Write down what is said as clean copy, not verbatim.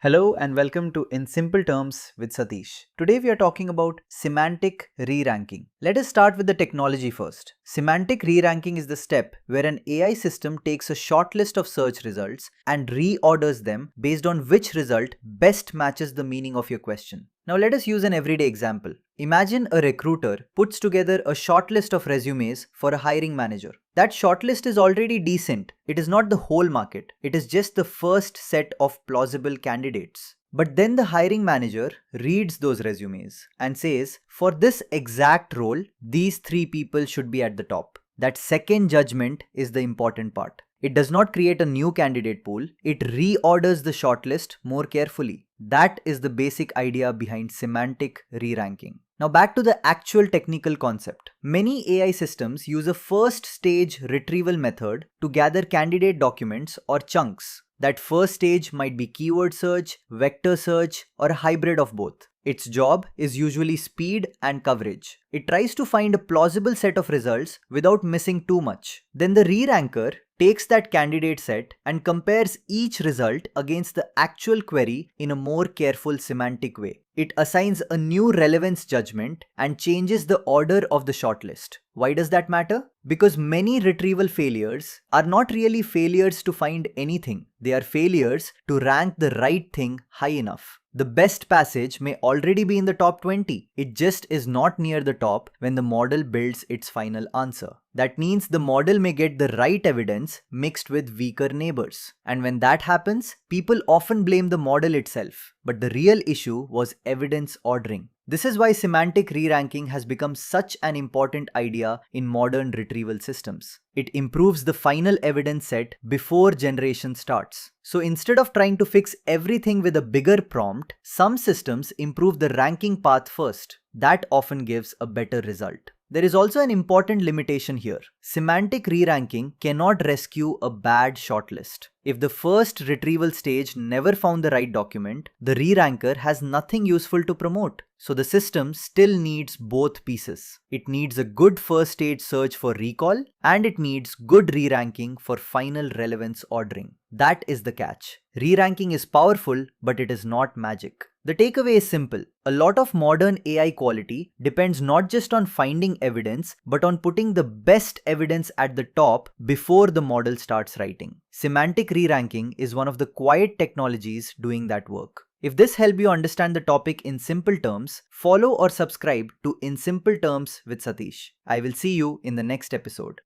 Hello and welcome to In Simple Terms with Satish. Today we are talking about semantic re-ranking. Let us start with the technology first. Semantic re-ranking is the step where an AI system takes a short list of search results and reorders them based on which result best matches the meaning of your question. Now let us use an everyday example. Imagine a recruiter puts together a short list of resumes for a hiring manager. That shortlist is already decent. It is not the whole market. It is just the first set of plausible candidates. But then the hiring manager reads those resumes and says, for this exact role, these three people should be at the top. That second judgment is the important part. It does not create a new candidate pool. It reorders the shortlist more carefully. That is the basic idea behind semantic re-ranking. Now back to the actual technical concept. Many AI systems use a first stage retrieval method to gather candidate documents or chunks. That first stage might be keyword search, vector search, or a hybrid of both. Its job is usually speed and coverage. It tries to find a plausible set of results without missing too much. Then the re-ranker takes that candidate set and compares each result against the actual query in a more careful semantic way. It assigns a new relevance judgment and changes the order of the shortlist. Why does that matter? Because many retrieval failures are not really failures to find anything. They are failures to rank the right thing high enough. The best passage may already be in the top 20. It just is not near the top when the model builds its final answer. That means the model may get the right evidence mixed with weaker neighbors. And when that happens, people often blame the model itself. But the real issue was evidence ordering. This is why semantic re-ranking has become such an important idea in modern retrieval systems. It improves the final evidence set before generation starts. So instead of trying to fix everything with a bigger prompt, some systems improve the ranking path first. That often gives a better result. There is also an important limitation here. Semantic re-ranking cannot rescue a bad shortlist. If the first retrieval stage never found the right document, the re-ranker has nothing useful to promote. So the system still needs both pieces. It needs a good first stage search for recall, and it needs good re-ranking for final relevance ordering. That is the catch. Re-ranking is powerful, but it is not magic. The takeaway is simple. A lot of modern AI quality depends not just on finding evidence, but on putting the best evidence at the top before the model starts writing. Semantic re-ranking is one of the quiet technologies doing that work. If this helped you understand the topic in simple terms, follow or subscribe to In Simple Terms with Satish. I will see you in the next episode.